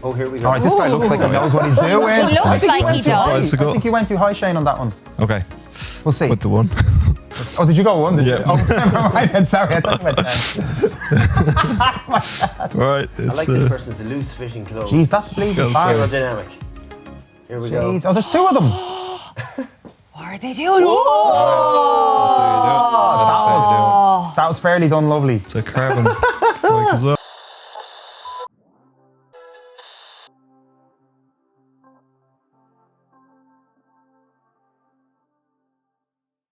Oh, here we go. All right, this guy looks like he knows what he's doing. He looks like he does. I think you went too high, Shane, on that one. Okay. We'll see. With the one. Oh, did you go one? Yeah. Oh, never mind then. Sorry, I thought you went 10. Right. I like this person's loose fitting clothes. Jeez, that's bleeding fire. Aerodynamic. Here we go. Oh, there's two of them. What are they doing? That's how you do it. That's how you do it. That was fairly done lovely. It's a carbon bike as well.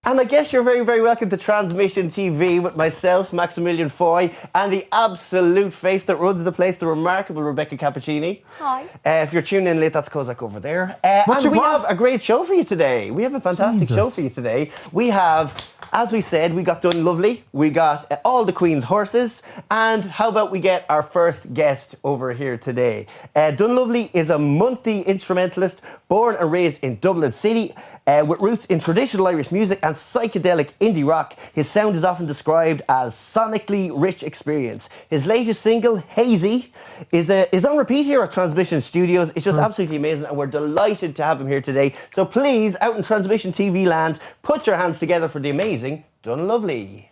And I guess you're very, very welcome to Transmission TV with myself, Maximilian Foy, and the absolute face that runs the place, the remarkable Rebecca Cappuccini. Hi. If you're tuning in late, that's Kozak over there. And we have a great show for you today. We have a fantastic show for you today. We have, as we said, we got Dunluvly, we got all the Queen's horses, and how about we get our first guest over here today. Dunluvly is a multi-instrumentalist born and raised in Dublin City with roots in traditional Irish music and psychedelic indie rock. His sound is often described as sonically rich experience. His latest single, Hazy, is on repeat here at Transmission Studios. It's just absolutely amazing, and we're delighted to have him here today. So please, out in Transmission TV land, put your hands together for the amazing Dunluvly.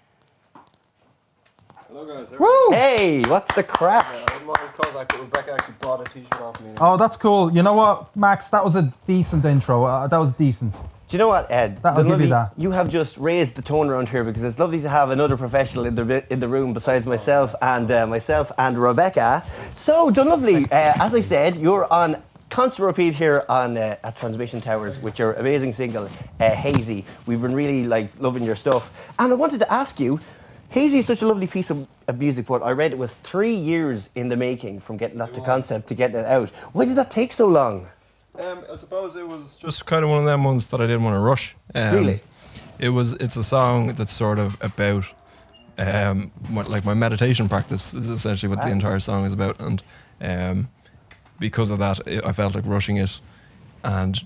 Hello guys. Woo! Hey, what's the crap? I'm Mark Kozak, but Rebecca actually bought a t-shirt off me. Oh, that's cool. You know what, Max? That was a decent intro. That was decent. Do you know what, Ed? I'll give you that. You have just raised the tone around here because it's lovely to have another professional in the room besides myself and Rebecca. So, Dunluvly, as I said, you're on constant repeat here on at Transmission Towers with your amazing single, Hazy. We've been really loving your stuff, and I wanted to ask you. Hazy is such a lovely piece of music, but I read it was 3 years in the making from getting that to concept to getting it out. Why did that take so long? I suppose it was just kind of one of them ones that I didn't want to rush. Really? It's a song that's sort of about my meditation practice is essentially what the entire song is about, and because of that, I felt like rushing it, and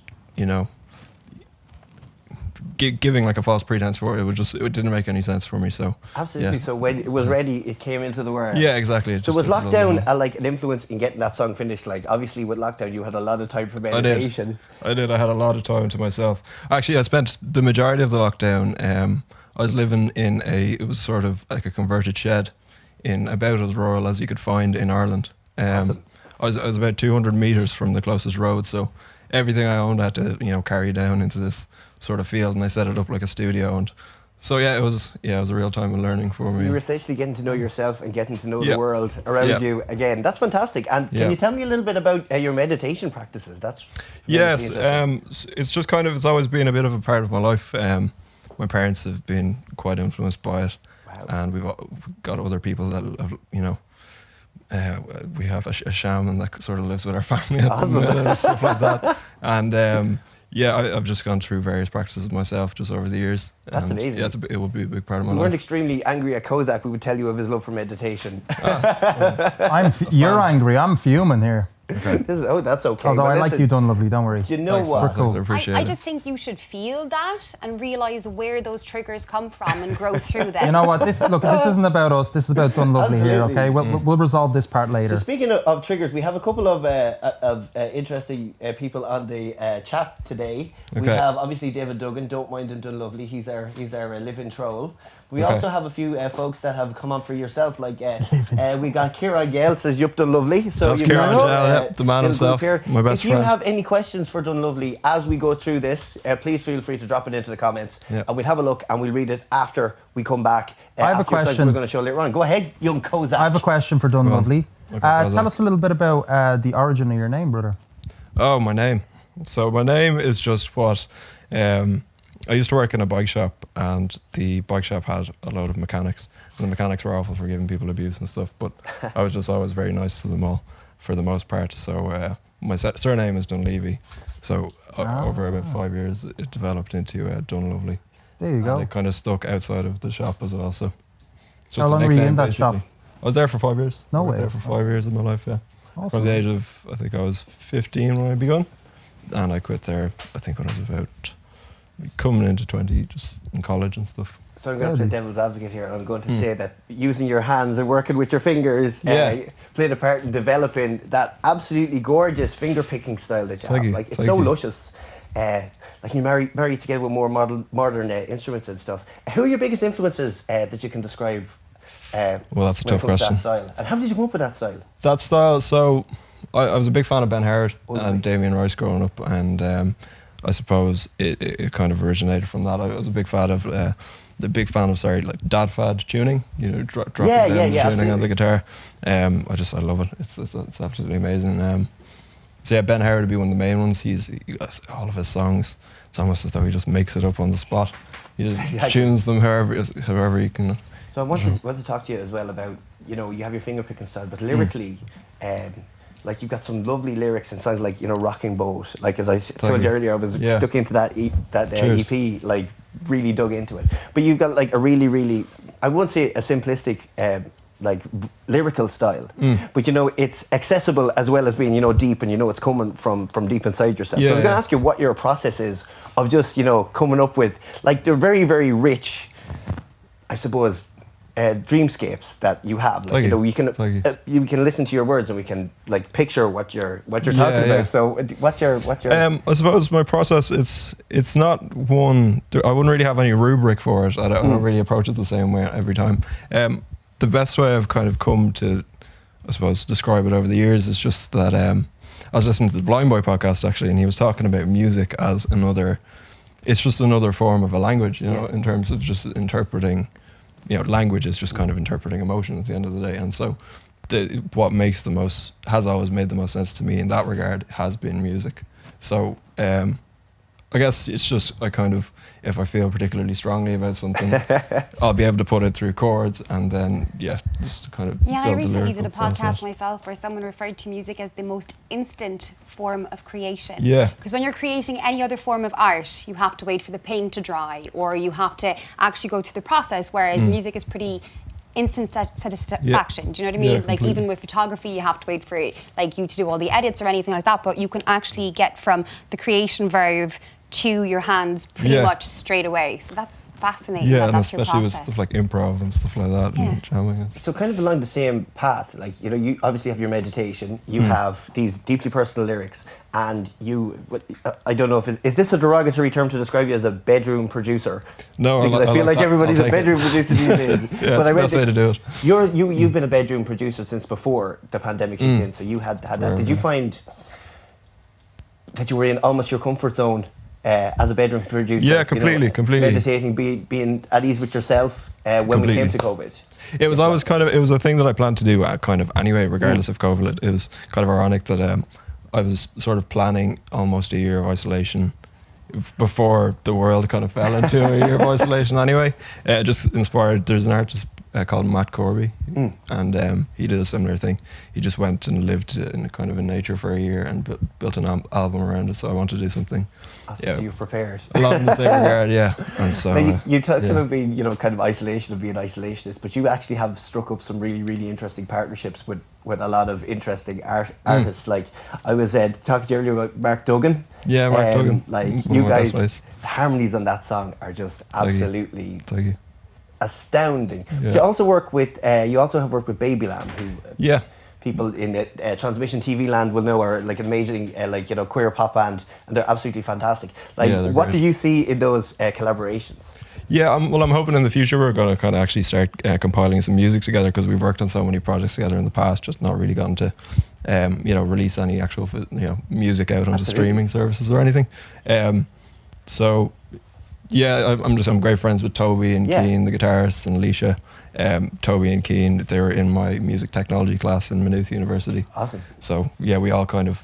giving like a false pretense for it. It didn't make any sense for me. So absolutely. Yeah. So when it was ready, it came into the world. Yeah, exactly. So was lockdown an influence in getting that song finished? Like obviously with lockdown, you had a lot of time for meditation. I did. I had a lot of time to myself. Actually, I spent the majority of the lockdown. I was living in it was sort of like a converted shed in about as rural as you could find in Ireland. Awesome. I was about 200 meters from the closest road, so everything I owned I had to carry down into this sort of field, and I set it up like a studio, and so it was a real time of learning for me. You were essentially getting to know yourself and getting to know the world around you again. That's fantastic. And can you tell me a little bit about your meditation practices? Yes, it's just kind of, it's always been a bit of a part of my life. My parents have been quite influenced by it, and we've got other people that have, we have a shaman that sort of lives with our family at the minute and stuff like that. And I've just gone through various practices myself just over the years. That's amazing. Yeah, it would be a big part of my life. We weren't extremely angry at Kozak. We would tell you of his love for meditation. You're angry. I'm fuming here. Okay. That's okay. Although I like you, Dunluvly, don't worry. Do you know what? Cool. I appreciate I it. just think you should feel that and realise where those triggers come from and grow through them. You know what? This isn't about us. This is about Dunluvly here. Okay, we'll resolve this part later. So speaking of triggers, we have a couple of interesting people on the chat today. Okay. We have obviously David Duggan. Don't mind him, Dunluvly. He's our living troll. We also have a few folks that have come on for yourself, like we got Kieran Gale says Yup Dunluvly. So that's Kieran Gale, the man himself, my best friend. If you have any questions for Dunluvly as we go through this, please feel free to drop it into the comments, and we'll have a look and we'll read it after we come back. I have a question. We're going to show later on. Go ahead, young Kozak. I have a question for Dunluvly. Okay, tell us a little bit about the origin of your name, brother. Oh, my name. So my name is just what. I used to work in a bike shop, and the bike shop had a load of mechanics, and the mechanics were awful for giving people abuse and stuff, but I was just always very nice to them all for the most part. So my surname is Dunleavy, so over about 5 years it developed into Dunluvly. There you go. And it kind of stuck outside of the shop as well. So it's just how long were you in that shop? I was there for 5 years. No way. I was there for 5 years of my life, yeah. Awesome. From the age of, I think I was 15 when I begun, and I quit there I think when I was about coming into 20, just in college and stuff. So I'm going to play devil's advocate here. I'm going to say that using your hands and working with your fingers played a part in developing that absolutely gorgeous finger picking style that you have. Like it's so luscious. Like you marry together with more modern instruments and stuff. Who are your biggest influences that you can describe? Well, that's a tough question. That style? And how did you come up with that style? That style, so I was a big fan of Ben Howard and Damien Rice growing up, and I suppose it kind of originated from that. I was a big fan of like dad fad tuning, you know, dropping down the tuning on the guitar. I love it. It's absolutely amazing. So yeah, Ben Howard would be one of the main ones. He all of his songs. It's almost as though he just makes it up on the spot. He just tunes them however he can. So I want to talk to you as well about, you know, you have your finger picking style, but lyrically, like you've got some lovely lyrics and songs like, you know, Rocking Boat. Like as I told you earlier, I was stuck into that EP, like really dug into it. But you've got like a really, really, I won't say a simplistic like lyrical style, but you know, it's accessible as well as being, you know, deep, and you know it's coming from deep inside yourself. So I'm going to ask you what your process is of just, you know, coming up with, like they're very, very rich, I suppose, dreamscapes that you have. Like, you know, you can listen to your words and we can like picture what you're talking about. So what's your I suppose my process, it's not one, I wouldn't really have any rubric for it. I don't really approach it the same way every time. The best way I've kind of come to, I suppose, describe it over the years is just that I was listening to the Blind Boy podcast actually, and he was talking about music as it's just another form of a language, you know, in terms of just interpreting, you know, language is just kind of interpreting emotion at the end of the day. And so what has always made the most sense to me in that regard has been music. So I guess it's just if I feel particularly strongly about something, I'll be able to put it through chords and then, just kind of I recently did a podcast myself where someone referred to music as the most instant form of creation. Yeah. Because when you're creating any other form of art, you have to wait for the paint to dry, or you have to actually go through the process, whereas music is pretty instant satisfaction. Do you know what I mean? Like even with photography, you have to wait for like you to do all the edits or anything like that, but you can actually get from the creation verve to your hands pretty much straight away. So that's fascinating. Yeah, and especially with stuff like improv and stuff like that and jamming. So kind of along the same path, like, you know, you obviously have your meditation, you have these deeply personal lyrics, and I don't know if is this a derogatory term to describe you as a bedroom producer? No, because I feel like everybody's a bedroom producer these days. Yeah, but it's the best way to do it. You've been a bedroom producer since before the pandemic kicked in, so you had that. Did you find that you were in almost your comfort zone as a bedroom producer? Yeah, completely. Meditating, being at ease with yourself when we came to COVID. It was always it was a thing that I planned to do kind of anyway, regardless of COVID. It was kind of ironic that I was sort of planning almost a year of isolation before the world kind of fell into a year of isolation anyway. Just inspired, there's an artist called Matt Corby, and he did a similar thing. He just went and lived in nature for a year and built an album around it. So I wanted to do something. So you've prepared. Along the same regard, and so now you talk about being, you know, kind of isolation of being isolationist, but you actually have struck up some really, really interesting partnerships with a lot of interesting artists. Like I was talking to you earlier about Mark Duggan. Yeah, Mark Duggan. Like you guys, the harmonies on that song are just absolutely astounding. Yeah. You also work with have worked with Baby Lamb, who people in the transmission TV land will know are like amazing, like, you know, queer pop band, and they're absolutely fantastic. Like, what do you see in those collaborations? Yeah, I'm hoping in the future we're going to kind of actually start compiling some music together, because we've worked on so many projects together in the past, just not really gotten to, release any actual, music out onto streaming services or anything. So, yeah, I'm great friends with Toby and Keane, the guitarist, and Alicia. Toby and Keane, they were in my music technology class in Maynooth University. Awesome. So yeah, we all kind of,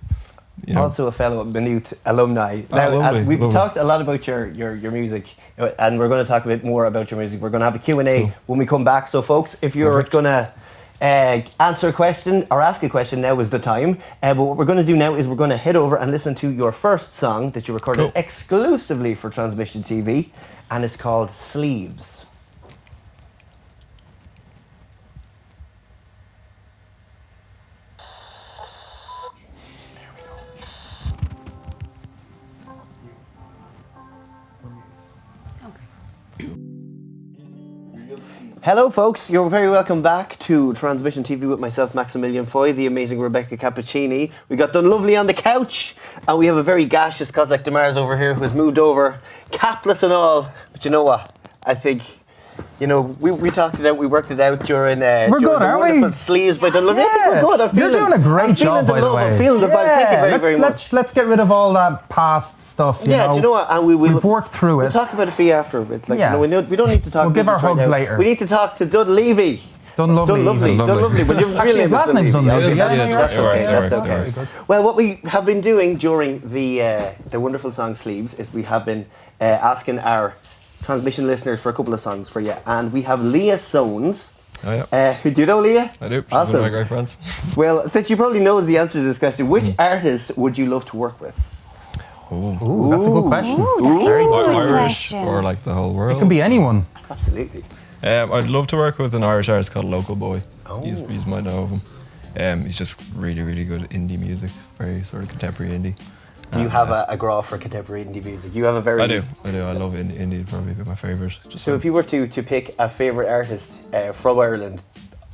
you know. Also a fellow Maynooth alumni. Now, we've talked a lot about your music, and we're going to talk a bit more about your music. We're going to have a Q&A when we come back. So folks, if you're going to answer a question or ask a question, now is the time. But what we're going to do now is we're going to head over and listen to your first song that you recorded exclusively for Transmission TV, and it's called Sleeves. Hello, folks. You're very welcome back to Transmission TV with myself, Maximilian Foy, the amazing Rebecca Cappuccini. We got Dunluvly on the couch, and we have a very gaseous Cossack Demars over here who has moved over, capless and all. But you know what? I think, you know, we talked it out, we worked it out during we're good, the aren't wonderful we? sleeves by Dunluvly. Yeah. I think we're good. You're doing a great job, by the way. I'm feeling the vibe. Thank you very, very much. Let's get rid of all that past stuff. You know? Do you know what? And we've worked through it. We'll talk about it for you after a bit. Like, you know, we don't need to talk. We'll give our hugs later. We need to talk to Dunlevy. Dunluvly. But your real name is last name's Dunlevy. That's okay. Well, what we have been doing during the wonderful song Sleeves is we have been asking our transmission listeners for a couple of songs for you, and we have Leah Soanes. Oh, yeah. Who do you know, Leah? I do. She's awesome. one of my great friends. Well, she probably knows the answer to this question. Which artist would you love to work with? Ooh, that's a good question. Very good Irish question. or like the whole world? It can be anyone. Absolutely. I'd love to work with an Irish artist called Local Boy. Oh. You might know of him. He's just really, really good at indie music, very sort of contemporary indie. Do you have a graw for contemporary indie music? You have a very... I do. I love indie. Indie would probably be my favourite. So if you were to pick a favourite artist from Ireland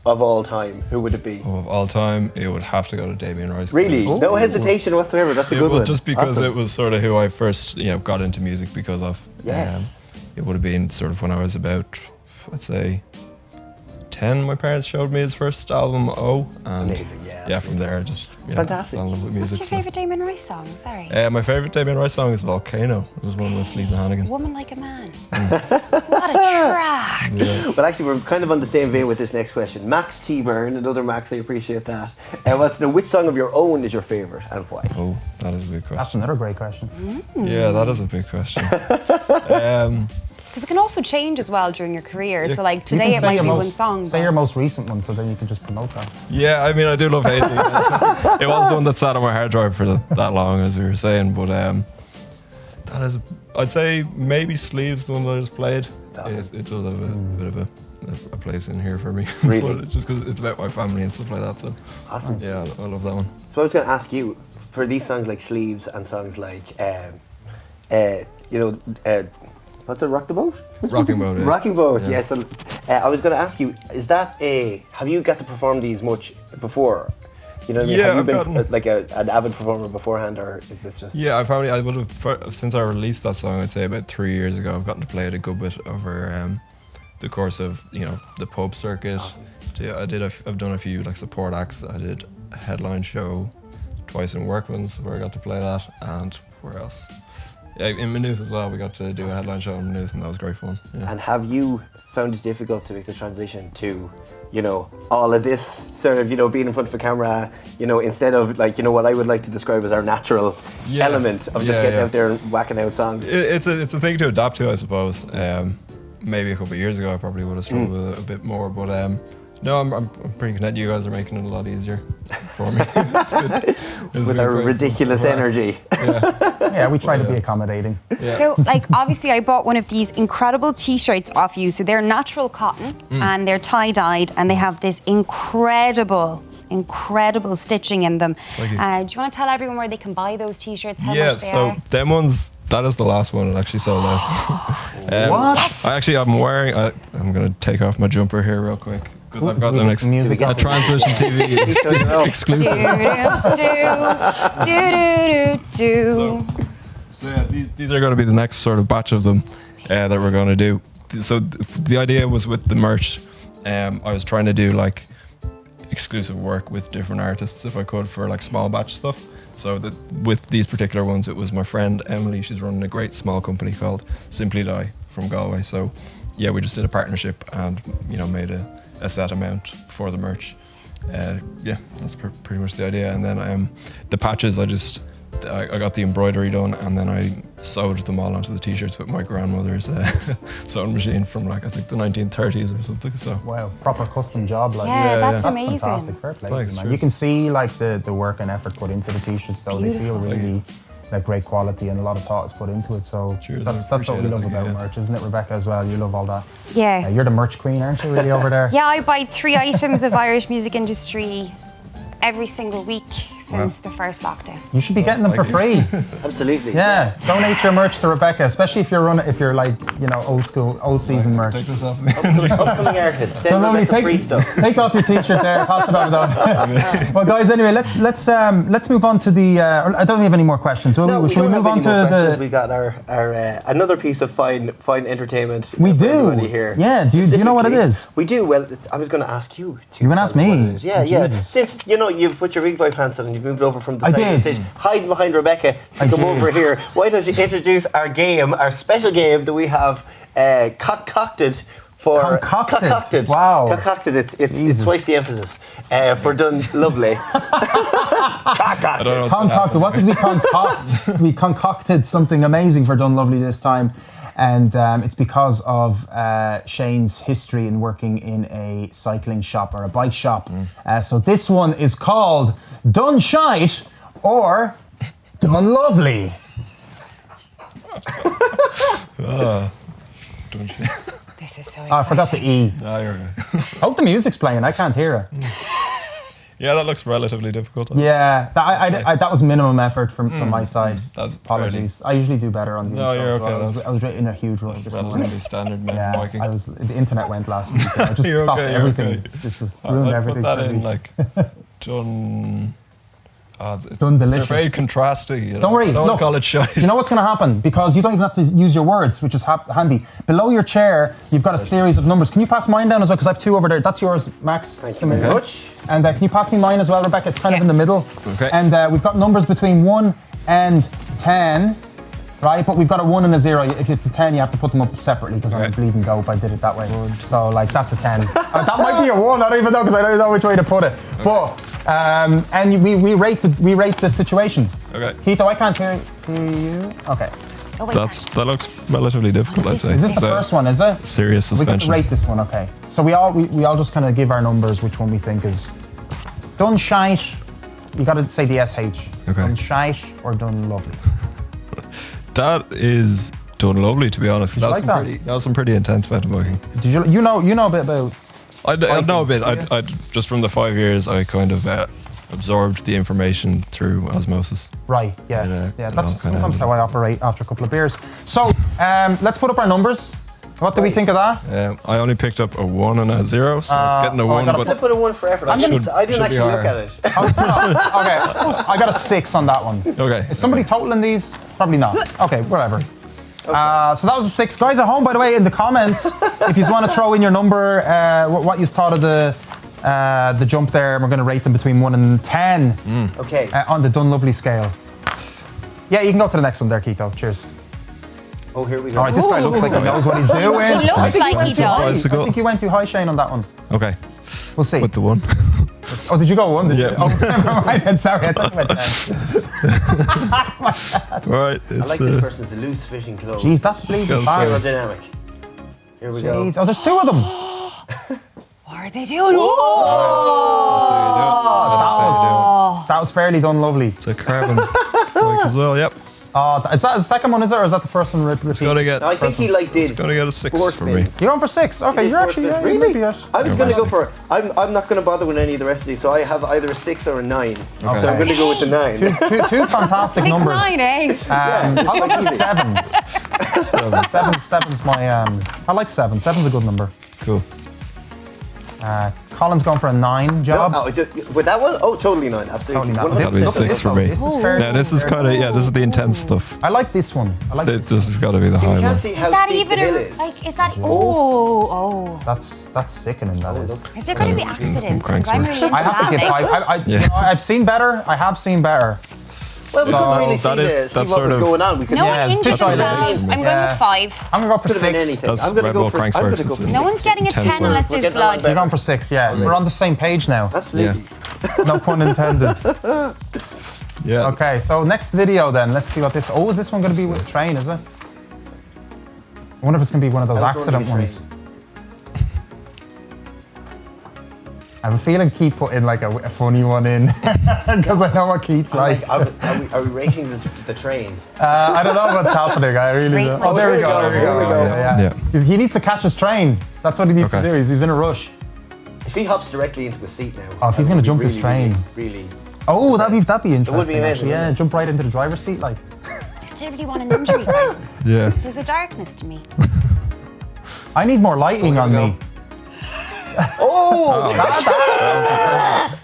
of all time, who would it be? Of all time, it would have to go to Damien Rice. Really? No hesitation whatsoever. That's a good one. Just because awesome. it was sort of who I first got into music because of. Yes. It would have been sort of when I was about, I'd say, 10. My parents showed me his first album, O, and amazing, yeah. From there, just fantastic. fell in love with music. What's your favourite Damien Rice song? Sorry. My favourite Damien Rice song is Volcano. It was one with Lisa Hannigan. Woman Like a Man. What a track. Yeah. But actually, we're kind of on the same vein with this next question. Max T-Burn, another Max, I appreciate that. Wants to know which song of your own is your favourite and why? Oh, that is a big question. That's another great question. Yeah, that is a big question. Because it can also change as well during your career. So like today it might be one song. Say your most recent one, so then you can just promote that. Yeah, I mean, I do love Hazy. It was the one that sat on my hard drive for that long, as we were saying. But that is, I'd say maybe Sleeves, the one that I just played. It does have a bit of a place in here for me. Really? But just because it's about my family and stuff like that. So awesome. Yeah, I love that one. So I was going to ask you, for these songs like Sleeves and songs like, what's it, Rock the Boat? Rocking Boat, yeah. Rocking Boat, yeah. So, I was going to ask you, have you got to perform these much before? You know what I mean? Yeah, have you been like an avid performer beforehand, or is this just... Yeah, I would have, since I released that song, I'd say about 3 years ago, I've gotten to play it a good bit over the course of, the pub circuit. Awesome. So, yeah, I've done a few like support acts. I did a headline show twice in Workman's where I got to play that, and where else? Yeah, in Maynooth as well, we got to do a headline show in Maynooth, and that was great fun. Yeah. And have you found it difficult to make the transition to, all of this sort of, being in front of a camera, instead of like, what I would like to describe as our natural element of just getting out there and whacking out songs? It's a thing to adapt to, I suppose. Maybe a couple of years ago, I probably would have struggled with it a bit more, but no, I'm pretty content. You guys are making it a lot easier for me. With our ridiculous energy. Yeah, we try to be accommodating. Yeah. So, obviously I bought one of these incredible t-shirts off you. So they're natural cotton and they're tie-dyed and they have this incredible stitching in them. Do you want to tell everyone where they can buy those t-shirts, how much they are? them ones, that is the last one. It actually sold out. What? Yes! I'm wearing, I'm going to take off my jumper here real quick. Because I've got them a Transmission TV exclusive. So yeah, these are going to be the next sort of batch of them that we're going to do. So the idea was with the merch, I was trying to do like exclusive work with different artists if I could for like small batch stuff. So with these particular ones, it was my friend Emily. She's running a great small company called Simply Die from Galway. So yeah, we just did a partnership and made a set amount for the merch. Yeah, that's pretty much the idea. And then the patches, I got the embroidery done and then I sewed them all onto the t-shirts with my grandmother's sewing machine from I think the 1930s or something. So wow, proper custom job. That's amazing. That's fantastic. Fair play. Thanks, Man. You can see the work and effort put into the t-shirts, though. They feel really great quality and a lot of thought is put into it. So that's what we love about merch, isn't it, Rebecca, as well? You love all that. Yeah. You're the merch queen, aren't you, really, over there? Yeah, I buy 3 items of Irish music industry every single week. since the first lockdown. You should be getting them for free. Absolutely. Yeah, donate your merch to Rebecca, especially if you're like, you know, old season merch. Take this off. Upcoming artists, send Dunluvly, Rebecca free stuff. take off your t-shirt there, pass it over though. Well, guys, anyway, let's move on to the. I don't have any more questions. Should we move on to the? We got our another piece of fine entertainment. We do. Here. Yeah. Do you know what it is? We do. Well, I was going to ask you. You want to ask me? Yeah, yeah. Since you've put your big boy pants on and you've moved over from the side of the stage, hiding behind Rebecca to come over here. Why don't you introduce our game, our special game that we have concocted for concocted. Wow. Concocted. It's twice the emphasis for Dunluvly. Concocted. What did we concoct? We concocted something amazing for Dunluvly this time. And it's because of Shane's history in working in a cycling shop or a bike shop. So this one is called Dun Shite or Dunluvly. This is so exciting. I forgot the E. Ah, you're right. Hope the music's playing. I can't hear it. Yeah, that looks relatively difficult. Yeah, that was minimum effort from my side. That's Apologies. I usually do better on the No, you're intro, okay. so I was in a huge rush this morning. Relatively standard mountain biking. The internet went last week. I just stopped everything. Okay. It just ruined everything. Put that for in me. like Dun. Dun They're delicious. very contrasty. You know? Don't worry. I don't Look, call it shite. Do you know what's going to happen? Because you don't even have to use your words, which is handy. Below your chair, you've got a series of numbers. Can you pass mine down as well? Because I have 2 over there. That's yours, Max. Thank you very much. And can you pass me mine as well, Rebecca? It's kind of in the middle. Okay. And we've got numbers between 1 and 10, right? But we've got a 1 and a 0. If it's a 10, you have to put them up separately because I'm a bleeding dope. I did it that way. So, like, that's a 10. That might be a 1. I don't even know because I don't know which way to put it. Okay. But, and we rate the situation. Okay. Keito, I can't hear you. Okay. Oh, wait, That looks relatively difficult, I'd say. Is this the first one, is it? Serious suspension. We got to rate this one, okay. So we all just kind of give our numbers, which one we think is Dun Shite. You got to say the SH. Okay. Dun Shite or Dun Lovely. That is done lovely, to be honest. Did you like that? That was some pretty intense mountain biking. Did you know a bit about? I know a bit. Yeah. I just from the 5 years, I kind of absorbed the information through osmosis. Right. Yeah. And, yeah. That's sometimes how I operate after a couple of beers. So let's put up our numbers. What do we think of that? I only picked up a 1 and a 0, so it's getting a 1. I put a 1 for effort. I didn't actually look at it. Okay. I got a 6 on that one. Okay. Is somebody totaling these? Probably not. Okay. Whatever. Okay. So that was a 6. Guys at home, by the way, in the comments, if you want to throw in your number, what you thought of the jump there, we're going to rate them between 1 and 10. Okay. On the Dunluvly scale. Yeah, you can go to the next one there, Keito. Cheers. Oh, here we go. All right, this guy looks like he knows what he's doing. He looks like he does. I think you went too high, Shane, on that one. Okay. We'll see. With the 1. Oh, did you go 1? Yeah. Oh, never mind then. Sorry, I thought you went 10. All right. I like this person's loose fitting clothes. Jeez, that's bleeding fire. Aerodynamic. Here we go. Oh, there's 2 of them. What are they doing? That's how you do it. That was fairly Dunluvly. It's a carbon bike as well, yep. Is that the second one, is it? Or is that the first one? It's going to get, No, I think he did. it's going to get a 6 for me. You're going for 6. Okay, you're actually... Yeah, really? maybe, yes. I was going to go for... I'm not going to bother with any of the rest of these, so I have either a 6 or a 9. Okay. So I'm going to go with the 9. Two fantastic 6, numbers. 9, eh? I'll go for 7. Seven's my... I like 7. 7's a good number. Cool. Colin's going for a 9 job. No, with that one? Oh, totally 9. Absolutely. Totally 9. That'll be a 6 for me. This is fairly, Yeah, this is kind of, this is the intense stuff. I like this one. I like This has got to be the high You can't one. see Is how that steep the even hill a, is. like, is that, oh. That's sickening, that is. Is there going to be accidents? Because I'm really into I have to give that. 5. You know, I've seen better. I have seen better. Well, we couldn't really see what sort was of- going on. We could No Yeah, one injured it's just themselves. I'm going with 5. I'm going to go for could have been 6. anything. That's I'm going to Red go Bull for. I'm Cranks going works, to go it's for. in- No one's getting a Intense 10 work. unless We're there's getting along blood. You're going for 6, yeah. We're on the same page now. Absolutely. No pun intended. Yeah. Okay, so next video then. Let's see what this... Oh, is this one going to be with a train, is it? I wonder if it's going to be one of those accident ones. I have a feeling Keith put in like a funny one in because I know what Keith's like. Are we rating the train? I don't know what's happening. I really don't. Oh, there we go. There we go. Yeah. He needs to catch his train. That's what he needs to do. He's in a rush. If he hops directly into a seat now. Oh, if he's going to jump this train. Really. Oh, that'd be interesting. It would be amazing. Actually, yeah, jump right into the driver's seat, like. I still really want an injury, guys. Yeah. There's a darkness to me. I need more lighting on me. Oh!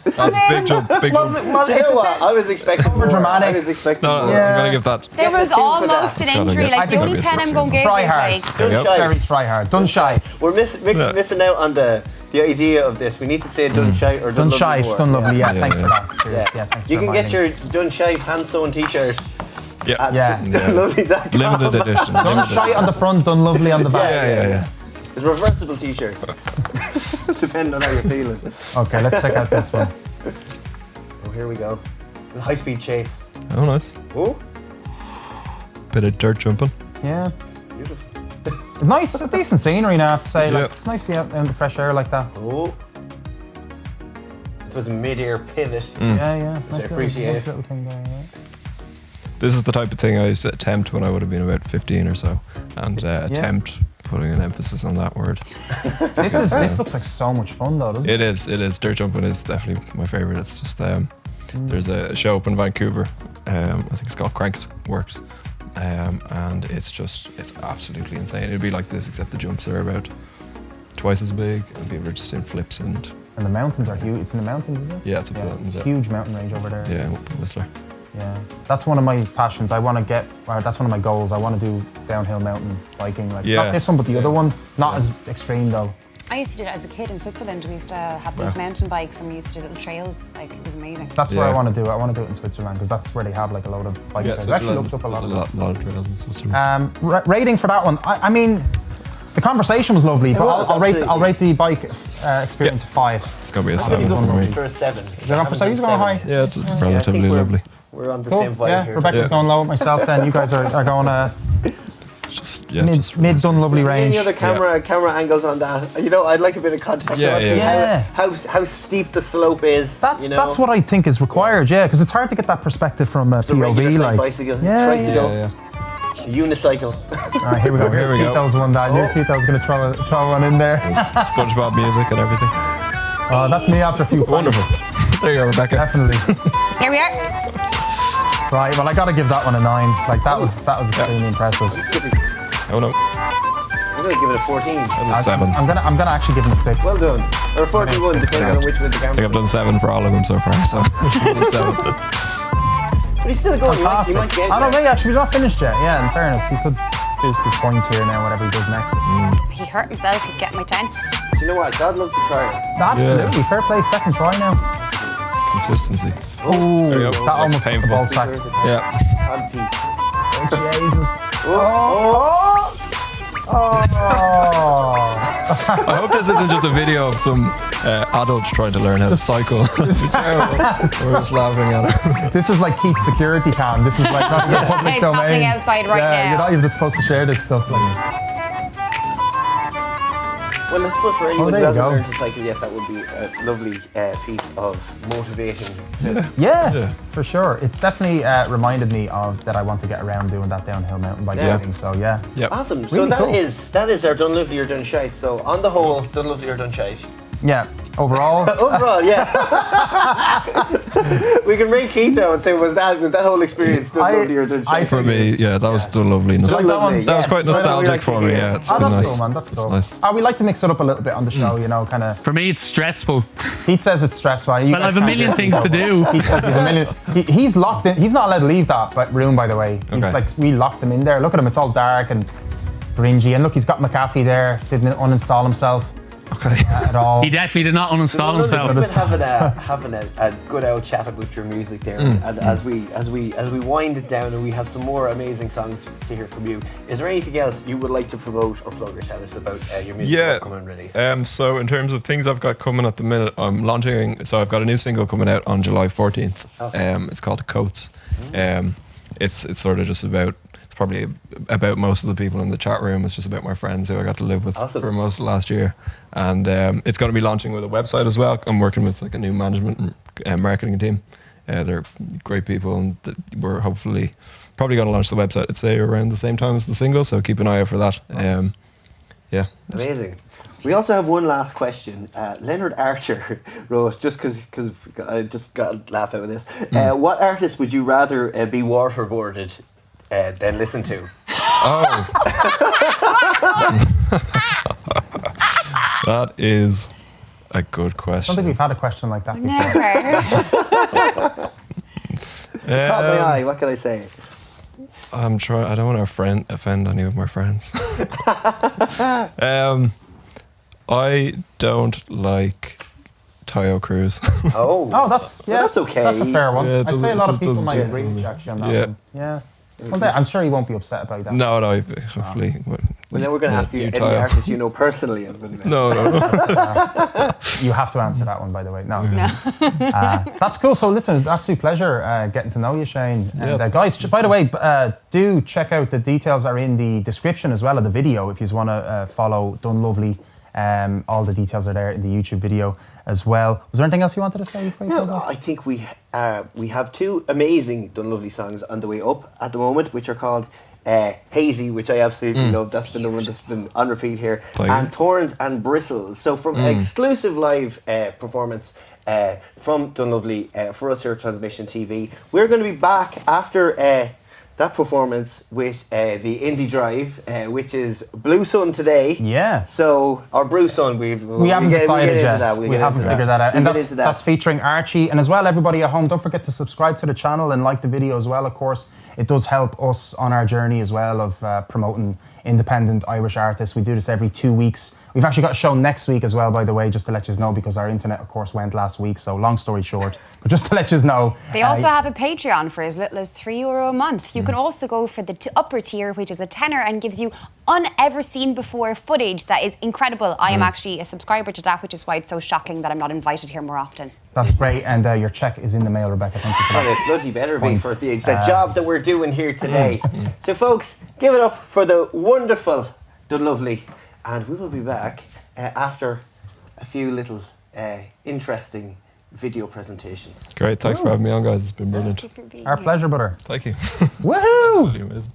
That's a big jump. Big jump. You know what? I was expecting more. dramatic. I was expecting No, more. I'm gonna give that. There was the two for almost that. an injury. I Like, the think only it'll be a 10 I'm six going to give Try is hard. like... Done Yep. shy. Very try hard. Done shy. We're missing out on the idea of this. We need to say done shy or Done shy. more. Done lovely. Yeah, Yeah, thanks yeah. for that. Cheers. Yeah. Yeah, thanks You for can get reminding. your done shy hand sewn t-shirt Yeah. at Yeah. Dunluvly.com. Limited edition. Done Limited. shy on the front, done lovely on the back. Yeah. It's a reversible t-shirt. Depending on how you're feeling. Okay, let's check out this one. Oh, here we go. The high-speed chase. Oh, nice. Oh, Bit of dirt jumping. Yeah. beautiful. Nice, a decent scenery now, I have to say. Like, Yep. it's nice to be out in the fresh air like that. Oh. It was a mid-air pivot. Yeah. Nice appreciate it. little thing there, yeah. This is the type of thing I used to attempt when I would have been about 15 or so, and attempt putting an emphasis on that word. This looks like so much fun though, doesn't it? It is. Dirt jumping is definitely my favorite. It's just there's a show up in Vancouver. I think it's called Cranks Works, and it's absolutely insane. It'd be like this except the jumps are about twice as big, and people are just in flips and And the mountains are huge. It's in the mountains, is it? yeah, it's up the mountains. Yeah. Huge mountain range over there. Yeah, Whistler. Yeah. That's one of my passions. That's one of my goals. I want to do downhill mountain biking. Like Yeah. not this one, but the other one. Not as extreme though. I used to do that as a kid in Switzerland. We used to have these mountain bikes and we used to do little trails. Like, it was amazing. That's where I Yeah. want to do it. I want to do it in Switzerland because that's where they have like a load of bike trails. I've actually looked up a lot of There's them. a lot of trails in Switzerland. Rating for that one. I mean, the conversation was lovely, but was, I'll absolutely. rate the bike experience a 5. It's gonna be a I'll 7 go for me. for a 7. They're going for 7. He's going high. Yeah, it's I relatively think lovely. We're on the Cool. same vibe Yeah, here. Rebecca's Yeah. going low with myself. Then you guys are going mid done lovely range. Any other camera angles on that? You know, I'd like a bit of context. Yeah, I want to see yeah. How steep the slope is. That's you know? that's what I think is required. Yeah, because it's hard to get that perspective from a The regular POV. side Like bicycle, Yeah, tricycle, Yeah. unicycle. All right, here we go. Here we go. That was one that I knew Keith I was going to throw one in there. SpongeBob music and everything. Oh, that's me after a few. Wonderful. There you go, Rebecca. Definitely. Here we are. Right. Well, I got to give that one a 9. Like that was extremely impressive. Oh no, I'm gonna give it a 14. that's a 7. I'm gonna actually give him a 6. Well done. Or 41, depending on which way the I think I've camera. done 7 for all of them so far, so it's 7. But he's still going. You might Fantastic. get Oh no, there. wait. Actually, we're not finished yet. Yeah. In fairness, he could boost his points here now. Whatever he does next. He hurt himself. He's getting my 10. Do you know what? God loves to try it. Absolutely. Fair play. Second try now. Consistency. Ooh, There you go. that That's almost put the painful. balls back. Yeah. And peace. Oh, Jesus. Oh. Oh. I hope this isn't just a video of some adults trying to learn how to cycle. It's terrible. We're just laughing at it. This is like Keith's security cam. This is like not in the public It's domain. happening outside right yeah, now. You're not even supposed to share this stuff. Like. Well, I suppose for anyone there who you hasn't go. learned to cycle yet, that would be a lovely piece of motivation. Yeah, for sure. It's definitely reminded me of that I want to get around doing that downhill mountain biking. Yeah. So yeah. Yep. Awesome. So Really that cool. is our Dunluvly or Dunshite. So on the whole, Dunluvly or Dunshite. Yeah. Overall, Overall, yeah. We can rate Keith though and say was that whole experience Dunluvly or Dunshite? For me, yeah, that was still lovely. like that one? Lovely, That was yes. quite That's what we nostalgic like to for me. hear. Yeah, it's oh, been that's nice. cool, man. That's It's cool. nice. We like to mix it up a little bit on the show, you know, kind of. For me, it's stressful. Pete says it's stressful. You Well, I guys have a can't million hear things Pete, to do. Pete says he's a million. He's locked in. He's not allowed to leave that room, by the way. He's Okay. like, we locked him in there. Look at him. It's all dark and cringy. And look, he's got McAfee there. Didn't uninstall himself Okay. at all. He definitely did not uninstall We've himself. been having a good old chat about your music there, and as we wind it down and we have some more amazing songs to hear from you. Is there anything else you would like to promote or plug or tell us about your music Yeah. upcoming release? So in terms of things I've got coming at the minute, I'm launching. So I've got a new single coming out on July 14th. Awesome. It's called Coats. It's sort of just about. It's probably about most of the people in the chat room. It's just about my friends who I got to live with Awesome. for most of last year, and it's going to be launching with a website as well. I'm working with like a new management and marketing team. They're great people, and we're hopefully probably going to launch the website. I'd say around the same time as the single, so keep an eye out for that. Yeah. Amazing. We also have one last question. Leonard Archer wrote, just because I just got a laugh out of this. What artist would you rather be waterboarded than listen to? Oh. That is a good question. I don't think we've had a question like that before. Never. Caught my eye, what can I say? I'm trying. I don't want to offend any of my friends. I don't like Tayo Cruz. Oh, that's okay. That's a fair one. Yeah, I'd say a lot of people doesn't might do agree it. with you actually on that one. Yeah. Well, I'm sure he won't be upset about that. No, hopefully. Well, then we're going to ask you any Tayo. artists you know personally. No. You have to answer that one, by the way. No. That's cool. So listen, it's an absolute pleasure getting to know you, Shane. And guys, by the way, do check out the details are in the description as well of the video if you want to follow Dunluvly. All the details are there in the YouTube video as well. Was there anything else you wanted to say before you close off? I think we have two amazing Dunluvly songs on the way up at the moment, which are called Hazy, which I absolutely love. That's been the one that's been on repeat here. And Thorns and Bristles. So from exclusive live performance from Dunluvly for us here at Transmission TV, we're going to be back after that performance with the Indie Drive, which is Blue Sun today. Yeah. So, or Blue Sun, we haven't decided yet. We haven't figured that out. And that's featuring Archie. And as well, everybody at home, don't forget to subscribe to the channel and like the video as well, of course. It does help us on our journey as well of promoting independent Irish artists. We do this every 2 weeks. We've actually got a show next week as well, by the way, just to let you know, because our internet, of course, went last week. So long story short, but just to let you know. They also have a Patreon for as little as €3 a month. You can also go for the upper tier, which is a tenner and gives you unever seen before footage that is incredible. I am actually a subscriber to that, which is why it's so shocking that I'm not invited here more often. That's great. And your check is in the mail, Rebecca. Thank you for that. Well, it bloody better be for the job that we're doing here today. So, folks, give it up for the wonderful Dunluvly. And we will be back after a few little interesting video presentations. Great, thanks for having me on, guys. It's been brilliant. Our pleasure, brother. Thank you. Woohoo! Absolutely amazing.